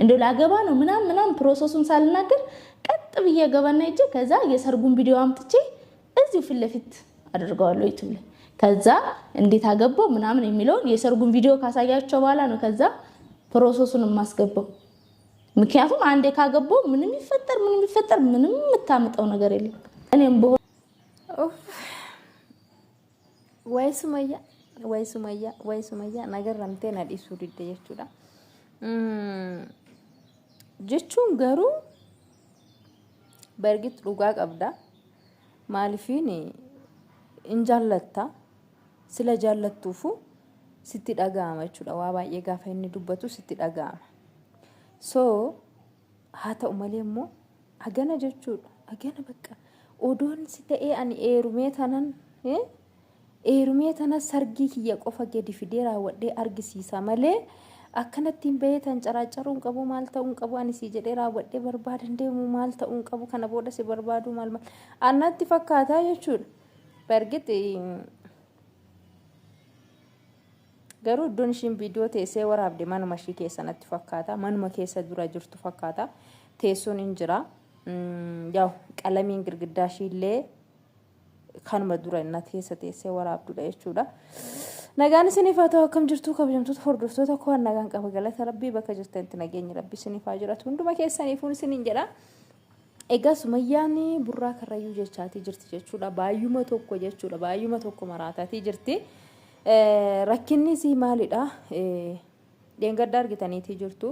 እንደው ላገባ ነው ምናምን ፕሮሰሱን ሳልናገር ቀጥ ብዬ ገባና እጄ ከዛ የሰርጉን ቪዲዮ አምጥቼ እዚሁ ፊት ለፊት አድርገዋለሁ ዩቲዩብ ላይ። ከዛ እንዴት አገባው ምናምን የሚለውን የሰርጉን ቪዲዮ ካሳያቸው በኋላ ነው ከዛ ፕሮሰሱን ማስገባው። ምክንያቱም አንዴ ካገባው ምንም ይፈጠር ምንም የምታመጣው ነገር የለም። እኔም በሆነ ወይ ሱመያ ነገር ረምቴን አዲሱ ዲደ jechuudha jechuun garuu በእርግጥ dhugaa qabda maalifiin injallatta sila jaallattuufu sitti dhaga'ama jechuudha waa baay'ee gaafa inni dubbatu sitti dhaga'ama so haa ta'u malee immoo hagana jechuudha hagana bakka odoon si ta'ee ani eerumee tanan sargii kiyya qofa gadi fidee raawwadhee argisiisa malee akkanattiin beetan caraacaruun qabu maal ta'uun qabu ani si jedhee raawwadhee barbaadan deemu maal ta'uun qabu kana booda si barbaadu maal annatti fakkaataa jechuudha በእርግጥ garuu iddoon ishiin viidiyoo teessee waraabde manuma ishii keessa natti fakkaata manuma keessa dura jirtu fakkaata teessoon hin jira yaw qalamiin girgiddaa ishiillee kanuma dura innati keessa teessee waraabdudha jechuudha nagaan isiniif haa ta'u akkam jirtu kabajamtoota hordoftoota koo nagaan qaba galata rabbii bakka jirtanitti nageenyi rabbii isiniif haa jiraatu hunduma keessaniifuun isiniin jedha egaa Sumayyaan burraa karrayyuu jechaatii jirti jechuudha baay'uma tokko maraataatii jirti rakkinni si maalidha deengadda argitaniitii jirtu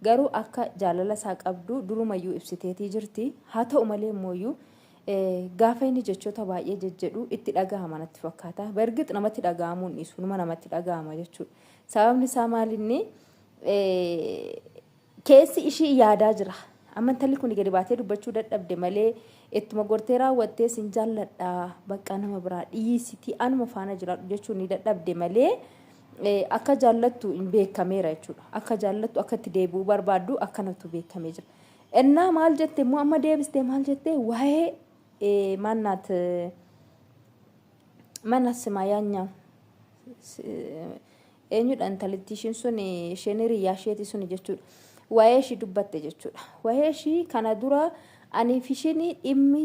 garuu akka jaalala isaa qabdu durumayyuu ibsiteetii jirti haa ta'u malee immoo gaafa inni jechoota baay'ee jejjedhu itti dhagahama natti fakkaata bergit namatti dhagahamuun dhiisuma namatti dhagahama jechuudha sababni isaa maalinni keessi ishii yaadaa jira amantalli kun gadi baatee dubbachuu dadhabde malee ittuma gortee raawwattee sin jaalladha bakka nama biraa dhiisiti anuma faana jira jechuun ni dadhabde malee akka jaallattu hin beekameera jechuudha akka jaallattu akka itti deebi'uu barbaaddu akkanatu beekamee jira innaa maal jette immoo amma deebistee maal jette waa'ee mannaat simayaanya eenyudha intalitti ishiin sun isheen hiriyaa isheeti sun jechuudha waa'ee ishii dubbatte jechuudha waa'ee ishii kana dura ani fishini dhimmi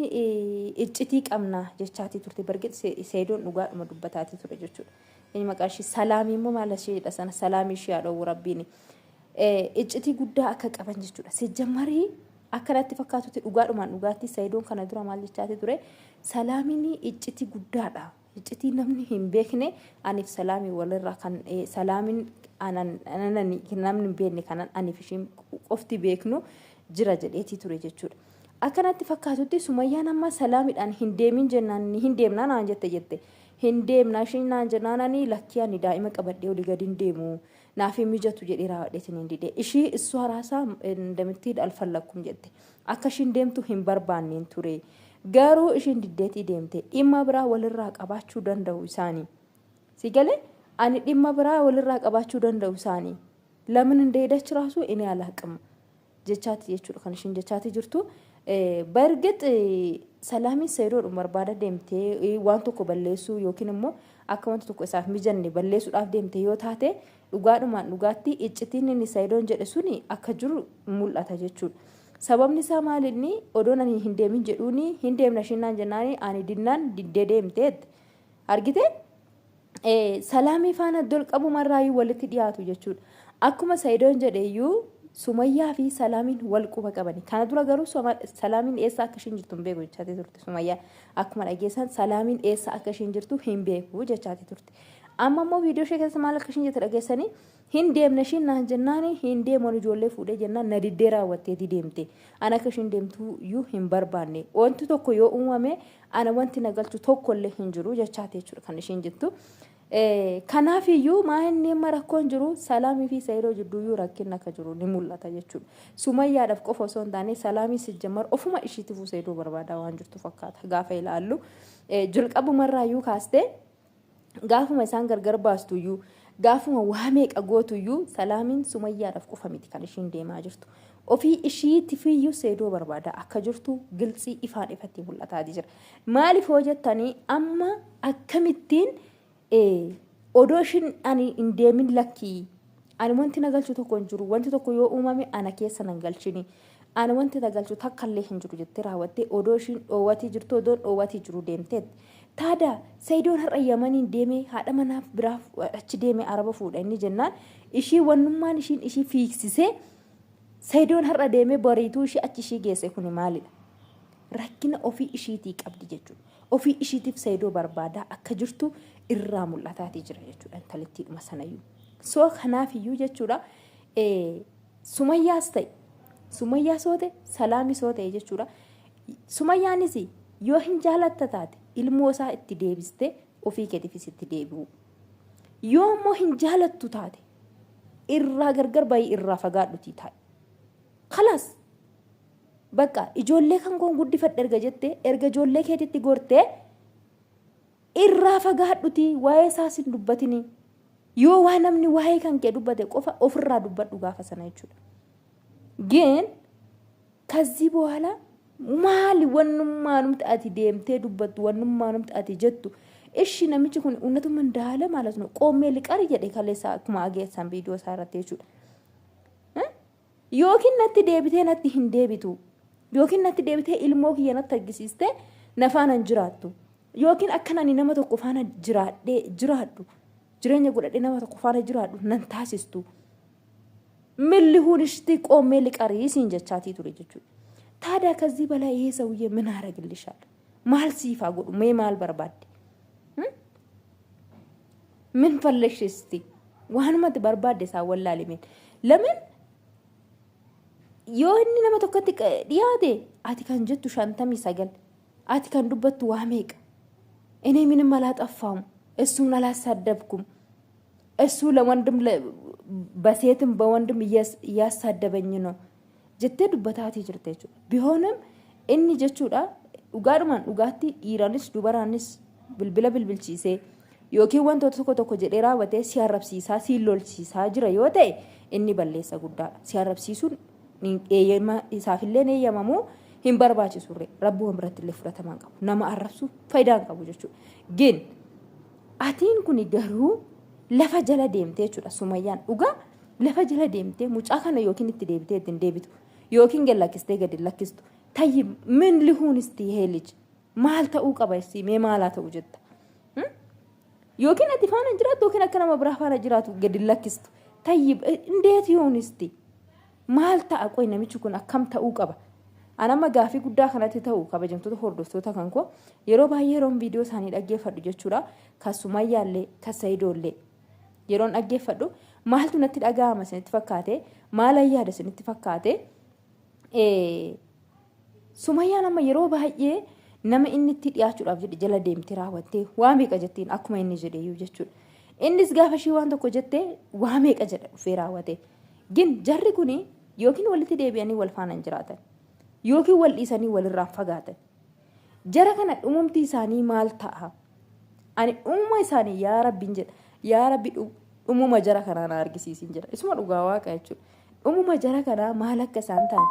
iccitii qabna jechaatii turte bergit seedoon dhugaadhuma dubbataati ture jechuudha inni maqaan ishii salaamii immoo maal isheedha sana salaamii ishee haadhoo rabbiin iccitii guddaa akka qaban jechuudha sejjamarii akkanatti fakkaatutti dhugaadhumaan dhugaatti seedoon kana dura maal jechaatii ture salaamiin iccitii guddaadha iccitii namni hin beekne aniif salaamii walirraa kan salaamiin anani namni hin beekne kanan aniif ishiin qofti beeknu jira jedheetii ture jechuudha akkanatti fakkaatutti Sumayyaan amma salaamiidhaan hin deemin jennaan hin deemnaa naan jette hin deemnaa ishiin naan jennaan ani lakkii ani daa'ima qabadhee olii gadi hin deemu naaf hin mijatu jedhee raawwadheetiin hin didee ishii issu haraasaa indamittii alfallakkum jette akka ishiin deemtu hin barbaanneen ture garuu ishiin diddeetii deemte dhimma biraa walirraa qabaachuu danda'u isaanii si galee ani dhimma biraa walirraa qabaachuu danda'u isaanii lamin indeedachi raasu inni alaaqama jechaati jechuudha kan ishiin jechaati jirtu bergit salaamiin seedoodhuma barbaada deemtee waan tokko balleessuu yookiin immoo akka wanti tokko isaaf mijanne balleessuudhaaf deemte yoo taate dhugaadhumaan dhugaatti iccitiin inni seedoon jedhe suni akka jiru mul'ata jechuudha sababni isaa maalinni odoon ani hin deemin jedhuuni hin deemna shinnaan jennaani ani dinnaan diddee deemteet argite salaamii faana dol qabu marraayuu walitti dhiyaatu jechuudha akkuma seedoon jedheeyyuu Sumayyaa fi salaamiin wal quba qabani kana dura garuu salaamiin eessa akka ishiin jirtu hin beeku jechaati turte Sumayyaa akkuma dhageessan salaamiin eessa akka ishiin jirtu hin beeku jechaati turte amma immoo viidiyoo ishee keessa maal akka ishiin jette dhageessanii hin deemne ishiin naan jennaani hin deemoon ijoollee fuudhee jennaan na diddee raawwatteeti deemte ana akka ishiin deemtu iyyuu hin barbaanne wanti tokko yoo uumame ana wanti nagalchu tokkollee hin jiru jechaati jechuudha kan ishiin jettu kanaaf iyyuu maa'inni amma rakkoon jiru salaamii fi seeroo jidduuyyuu rakkin akka jiru ni mul'ata jechuudha Sumayyaadhaaf qofa osoo hin taane salaamii sijjamar ofuma ishiitiifuu seeroo barbaadaa waan jirtu fakkaata gaafa ilaallu jalqabumarraayyuu kaastee gaafuma isaan gargar baastuyyuu gaafuma waa meeqa gootuyyuu salaamiin Sumayyaadhaaf qofa miti kan ishiin deemaa jirtu ofii ishiitiifiyyuu seeroo barbaadaa akka jirtu gilxii ifaan ifatti mul'ataa jira maaliif hoo jettanii amma akkamittiin odoo ishiin ani hin deemin lakkii ani wanti na galchu tokko hin jiru wanti tokko yoo uumame ana keessa nan galchini ani wanti na galchu takkallee hin jiru jettee raawwattee odoo ishiin dhoowwatii jirtu odoo dhoowwatii jiru deemteet taada Sayidoon har'a Yamaniin deemee haadha manaaf biraaf achi deemee araba fuudha inni jennaan ishii wannummaan ishiin ishii fiiksisee Sayidoon har'a deemee bariituu ishii achi ishii geesse kuni maalidha rakkina ofii ishiitii qabdi jechuudha ofii ishiitiif Sayidoo barbaadaa akka jirtu irraa mul'ataatii jira jechuudha intalittiidhuma sanayyuu soo kanaafiyyuu jechuudha Sumayyaas ta'e Sumayyaa soote Salaami soote jechuudha Sumayyaanis yoo hin jaalatta taate ilmoo isaa itti deebiste ofii keetiifis itti deebi'u yoo immoo hin jaalattu taate irraa gargar bayii irraa fagaadhutii taa'e khalaas bakka ijoollee kan koon guddifadhe erga jettee erga ijoollee keetitti gortee irraa fagaadhutii waa'ee isaas hin dubbatini yoo waa namni waa'ee kan kee dubbate qofa ofirraa dubbadhu gaafa sana jechuudha ግን ከዚህ በኋላ ማሊ ወንማንም ጣቲ ደምቴ ዱበት ወንማንም ጣቲ ጀቱ እሺ ነምጭ ኩን እውነቱም እንዳለ ማለት ነው ቆሜ ልቀር ይደ ከለሳ ማገሰን ቪዲዮ ሳራቴቹ ዮኪን ነቲ ደብቴ ነቲ ህንደብቱ ዮኪን ነቲ ደብቴ ኢልሞክ የነት ተግሲስተ ነፋን እንጅራቱ ዮኪን አከናኒ ነመ ተቆፋና ጅራዴ ጅራዱ ጅረኛ ጉዳዴ ነመ ተቆፋና ጅራዱ ነንታሲስቱ ምን ሊሆን እስቲ ቆሜ ልቀር ይሲንጀቻቲ ቱሪጅቹ ታዲያ ከዚህ በላይ ይሄ ሰውዬ ምን አረግልሻል ማል ሲፋ ጉዱ ማል በርባድ ምን ፈለሽ እስቲ ዋንመት በርባድ ሳ ወላሊ ምን ለምን ዮኒ ነመተከት ዲያዴ አቲ ካን ጀቱ ሻንተም ይሰገል አቲ ካን ዱበት ዋሜቅ እኔ ምንም አላጠፋም እሱን አላሳደብኩም እሱ ለወንድም በሴትም በወንድም እያሳደበኝ ነው ጀቴ ዱበታቲ ጅርቴቹ ቢሆንም እኒ ጀቹዳ ኡጋርማን ኡጋቲ ኢራንስ ዱበራንስ ብልብለ ብልብልቺሴ ዮኪ ወንቶ ተኮ ተኮ ጀዴራ ወቴ ሲያረብሲሳ ሲሎልሲሳ ጅረ ዮቴ እኒ በሌሰ ጉዳ ሲያረብሲሱን ኤየማ ኢሳፍሌኔ የማሙ ሂምበርባቺ ሱሬ ረቡ ወምረት ለፍረተማን ቀቡ ነማ አረብሱ ፋይዳን ቀቡ ጀቹ ግን አቲን ኩኒ ገሩ lafa jala deemtee jechuudha Sumayyaan dhugaa lafa jala deemtee mucaa kana yookiin itti deebitee ittiin deebitu yookiin gallakkistee gadi lakkistu tayyi min lihuunisti heelij maal ta'uu qaba isii mee maalaa ta'uu jetta yookiin ati faana jiraatu yookiin akka nama biraa faana jiraatu gadi lakkistu tayyi indeet yoonisti maal ta'a qoy namichi kun akkam ta'uu qaba anama gaafii guddaa kanatti ta'u kabajamtoota hordoftoota kan koo yeroo baay'ee roon viidiyoo isaanii dhaggeeffadhu jechuudha ka Sumayyaallee ka Sayidoollee yeroon dhaggeeffadhu maaltu natti dhaga'ama isinitti fakkaate maal ayyaada isinitti fakkaate Sumayyaan amma yeroo baay'ee nama inni itti dhiyaachuudhaaf jedhe jala deemtee raawwattee waa meeqa jettiin akkuma inni jedheeyyuu jechuudha innis gaafa ishii waan tokko jettee waa meeqa jedha dhufee raawwate gin jarri kuni yookiin walitti deebi'anii wal faana hin jiraatan yookiin wal dhiisanii walirraa fagaatan jara kana dhumumti isaanii maal ta'a ani dhumuma isaanii yaa rabbiin jedha yaa rabbi dhumuma jara kanaa na argisiisin jedha isuma dhugaa waaqa jechuudha dhumuma jara kanaa maal akka isaan ta'an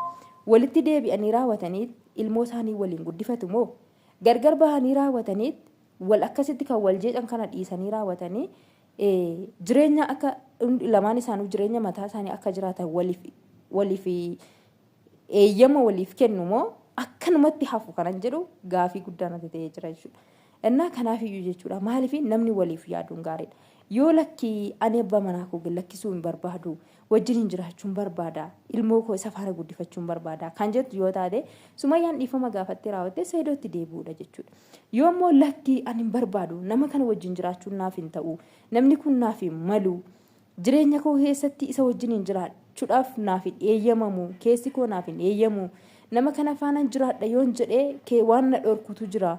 walitti deebi'anii raawwatanii ilmoo isaanii waliin guddifatu moo gargar bahanii raawwatanii wal akkasitti kan wal jeecan kana dhiisanii raawwatanii jireenya akka lamaan isaanii jireenya mataa isaanii akka jiraatan waliif eeyyama waliif kennu moo akkanumatti hafu kanan jedhu gaafii guddaa natti ta'ee jira jechuudha. Innaa kanaaf iyyuu jechuudha maaliif namni waliif yaaduun gaariidha. Yoo lakki ani abbaa manaa koo lakkisuu hin barbaadu wajjin jiraachuun barbaada ilmoo koo isa faana guddifachuun barbaada kan jettu yoo taate Sumayyaan dhiifama gaafattee raawwattee Sayidootti deebi'uudha jechuudha. Yoo immoo lakki ani hin barbaadu nama kana wajjin jiraachuun naaf hin ta'u namni kun naaf hin malu jireenya koo keessatti isa wajjin hin jiraachuudhaaf naaf hin eeyyamamu keessi koo naaf hin eeyyamu nama kana faana jiraadha yoon jedhee kee waan na dhorkutu jira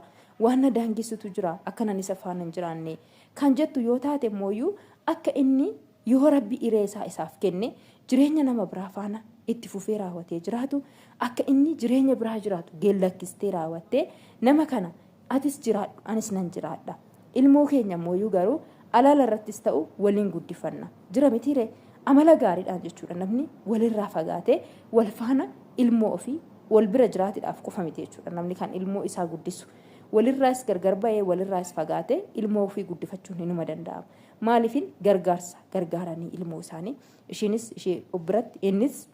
waan na daangisutu jira akkanan isa faana hin jiraanne kan jettu yoo taate mooyyuu akka inni yoo rabbi iree isaa isaaf kenne jireenya nama biraa faana itti fufee raawwatee jiraatu akka inni jireenya biraa jiraatu geellakkistee raawwattee nama kana atis jiraadhu anis nan jiraadha ilmoo keenya mooyyuu garuu alaala irrattis ta'u waliin guddifanna jira mitiire amala gaariidhaan jechuudha namni walirraa fagaatee wal faana ilmoo ofii wal bira jiraatiidhaaf qofa miti jechuudha namni kan ilmoo isaa guddisu walirraas gargar ba'ee walirraas fagaatee ilmoo ofii guddifachuun hinuma danda'ama. Maaliifin gargaarsa gargaaranii ilmoo isaanii ishiinis ishee biratti innis